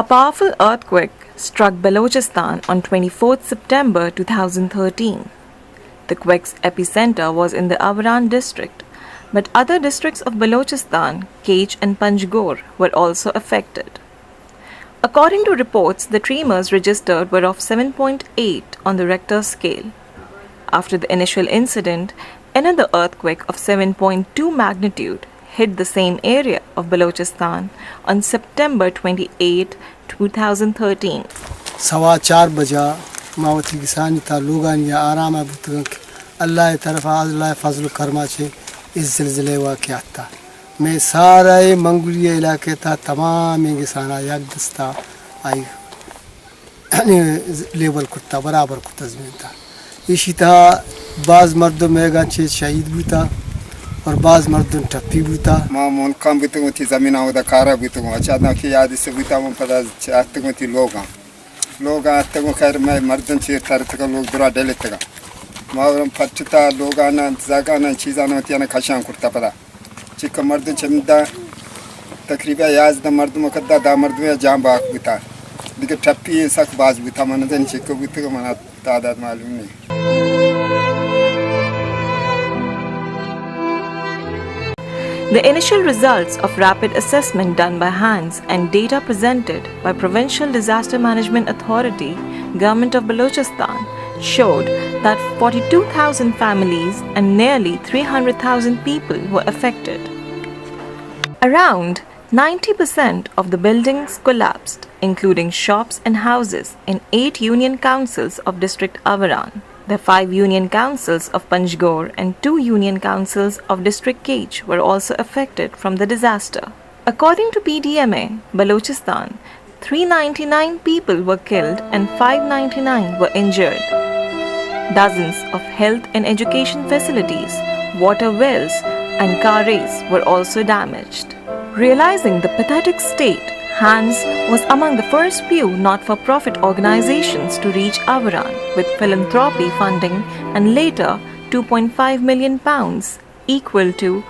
A powerful earthquake struck Balochistan on 24th September 2013. The quake's epicenter was in the Avaran district, but other districts of Balochistan, Kech and Panjgor, were also affected. According to reports, the tremors registered were of 7.8 on the Richter scale. After the initial incident, another earthquake of 7.2 magnitude hit the same area of Balochistan on September 28, 2013. सवा 4 बजा मावती किसान था Logan या आराम है अल्लाह तरफ अल्लाह फजल करमा से इस ज़िलज़िले वाक़या था मैं सारे मंगोलिया इलाके था तमाम इंसान एक दस्ता आई लेवल कुत्ता बराबर कुत्ता ज़मीन था इसी था बाज़ मर्दों में गांचे शहीद भी था और बाज़ मर्दों टप्पी भी था मामून काम भी तो थी ज़मीन आवदा कारा भी तो अचानक की याद से भी था वो पता चाहते को थी लोग आते को खैर मैं मर्दों से तार तक लोग दुरा डेले तक मावरम फटता लोग आना जागाना चीज़ाना होती है ना खाशां कुर्ता पता चिक मर्दों चमदा तकरीबन याज़ द मर्दों मकद्दा दा मर्दों या जाम बाग भी था लेकिन टप्पी सक बाज़ भी था मन जन चिक भी तो मना तादाद मालूम नहीं. The initial results of rapid assessment done by HANS and data presented by Provincial Disaster Management Authority, Government of Balochistan, showed that 42,000 families and nearly 300,000 people were affected. Around 90% of the buildings collapsed, including shops and houses in 8 union councils of District Avaran. The 5 union councils of Panjgor and 2 union councils of District Kech were also affected from the disaster. According to PDMA, Balochistan, 399 people were killed and 599 were injured. Dozens of health and education facilities, water wells and carways were also damaged. Realizing the pathetic state, HANS was among the first few not-for-profit organizations to reach Avaran with philanthropy funding and later £2.5 million, equal to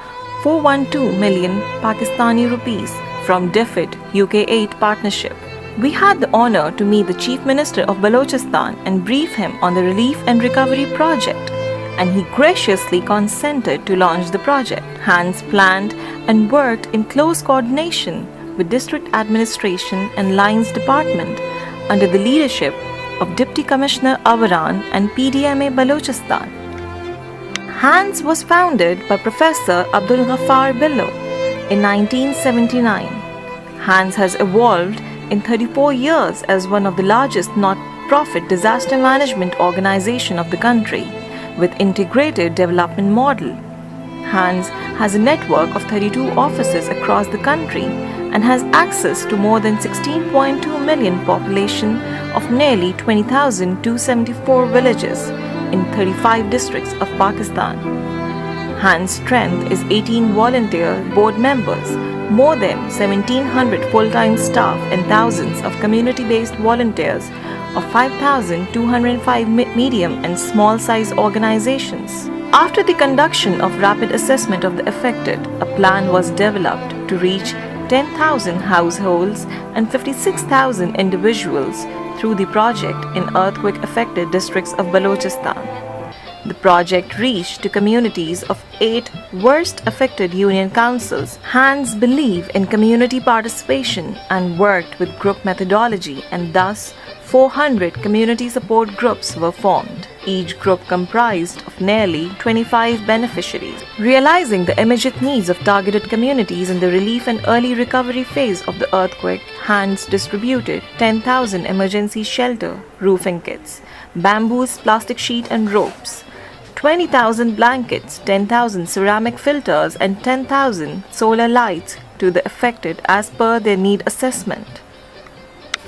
412 million Pakistani rupees from DFID UK8 partnership. We had the honor to meet the Chief Minister of Balochistan and brief him on the relief and recovery project, and he graciously consented to launch the project. HANS planned and worked in close coordination with District Administration and Lines Department under the leadership of Deputy Commissioner Avaran and PDMA Balochistan. HANS was founded by Professor Abdul Ghaffar Billo in 1979. HANS has evolved in 34 years as one of the largest not-profit disaster management organization of the country with integrated development model. HANS has a network of 32 offices across the country and has access to more than 16.2 million population of nearly 20,274 villages in 35 districts of Pakistan. HANS strength is 18 volunteer board members, more than 1,700 full-time staff and thousands of community-based volunteers of 5,205 medium and small-size organizations. After the conduction of rapid assessment of the affected, a plan was developed to reach 10,000 households and 56,000 individuals through the project in earthquake-affected districts of Balochistan. The project reached to communities of 8 worst affected union councils. HANS believe in community participation and worked with group methodology, and thus 400 community support groups were formed. Each group comprised of nearly 25 beneficiaries. Realizing the immediate needs of targeted communities in the relief and early recovery phase of the earthquake, HANS distributed 10,000 emergency shelter roofing kits, bamboos, plastic sheet and ropes, 20,000 blankets, 10,000 ceramic filters and 10,000 solar lights to the affected as per their need assessment.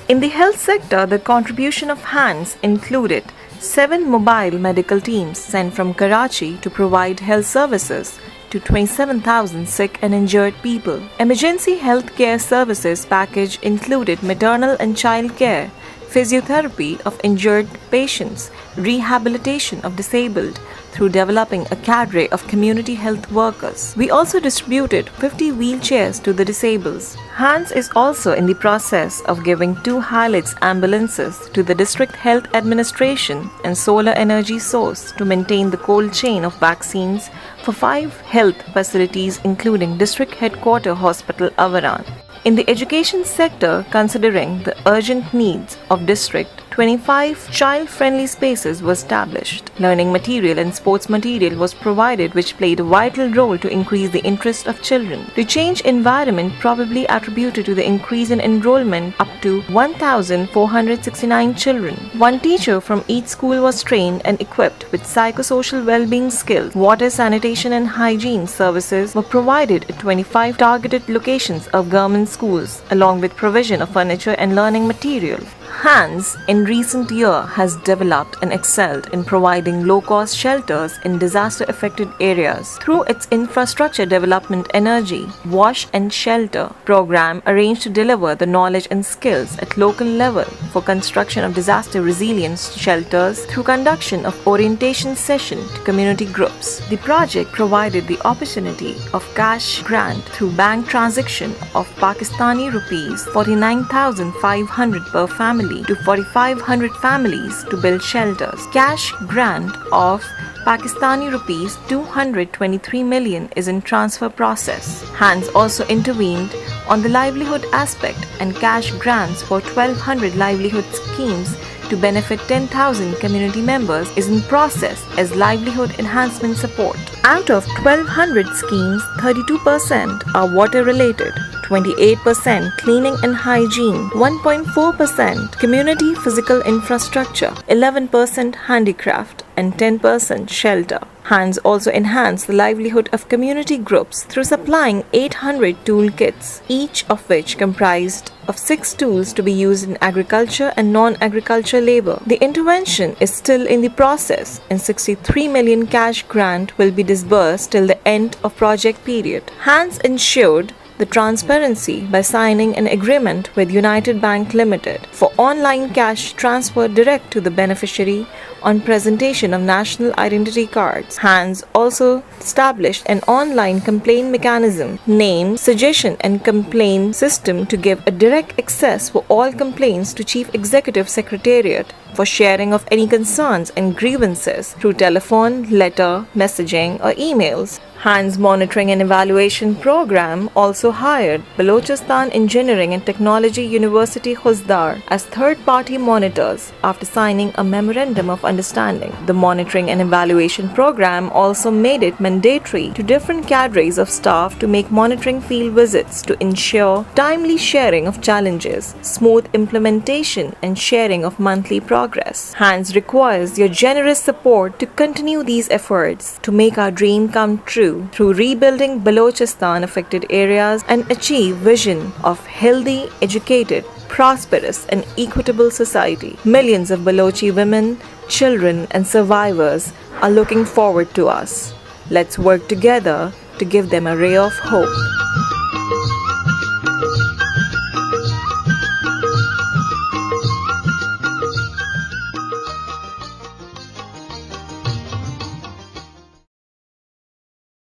In the health sector, the contribution of HANS included 7 mobile medical teams sent from Karachi to provide health services to 27,000 sick and injured people. Emergency health care services package included maternal and child care, physiotherapy of injured patients, rehabilitation of disabled, through developing a cadre of community health workers. We also distributed 50 wheelchairs to the disabled. Hans is also in the process of giving 2 Hilux ambulances to the District Health Administration and solar energy source to maintain the cold chain of vaccines for 5 health facilities including District Headquarter Hospital Avaran. In the education sector, considering the urgent needs of district, 25 child-friendly spaces were established. Learning material and sports material was provided which played a vital role to increase the interest of children. The change environment probably attributed to the increase in enrollment up to 1,469 children. 1 teacher from each school was trained and equipped with psychosocial well-being skills. Water, sanitation and hygiene services were provided at 25 targeted locations of government schools along with provision of furniture and learning material. Hans, in recent year, has developed and excelled in providing low-cost shelters in disaster-affected areas. Through its infrastructure development energy, Wash and Shelter program arranged to deliver the knowledge and skills at local level for construction of disaster resilience shelters through conduction of orientation session to community groups. The project provided the opportunity of cash grant through bank transaction of Pakistani rupees 49,500 per family to 4,500 families to build shelters. Cash grant of Pakistani rupees 223 million is in transfer process. Hans also intervened on the livelihood aspect and cash grants for 1,200 livelihood schemes to benefit 10,000 community members is in process as livelihood enhancement support. Out of 1,200 schemes, 32% are water related, 28% cleaning and hygiene, 1.4% community physical infrastructure, 11% handicraft, and 10% shelter. Hans also enhanced the livelihood of community groups through supplying 800 toolkits, each of which comprised of 6 tools to be used in agriculture and non-agriculture labor. The intervention is still in the process and 63 million cash grant will be disbursed till the end of project period. Hans ensured the transparency by signing an agreement with United Bank Limited for online cash transfer direct to the beneficiary on presentation of national identity cards. Hans also established an online complaint mechanism named Suggestion and Complaint System to give a direct access for all complaints to Chief Executive Secretariat for sharing of any concerns and grievances through telephone, letter, messaging or emails. Hans Monitoring and Evaluation Program also hired Balochistan Engineering and Technology University Huzdar as third-party monitors after signing a memorandum of understanding. The Monitoring and Evaluation Program also made it mandatory to different cadres of staff to make monitoring field visits to ensure timely sharing of challenges, smooth implementation and sharing of monthly progress. Hans requires your generous support to continue these efforts to make our dream come true through rebuilding Balochistan affected areas and achieve vision of healthy, educated, prosperous and equitable society. Millions of Balochi women, children and survivors are looking forward to us. Let's work together to give them a ray of hope.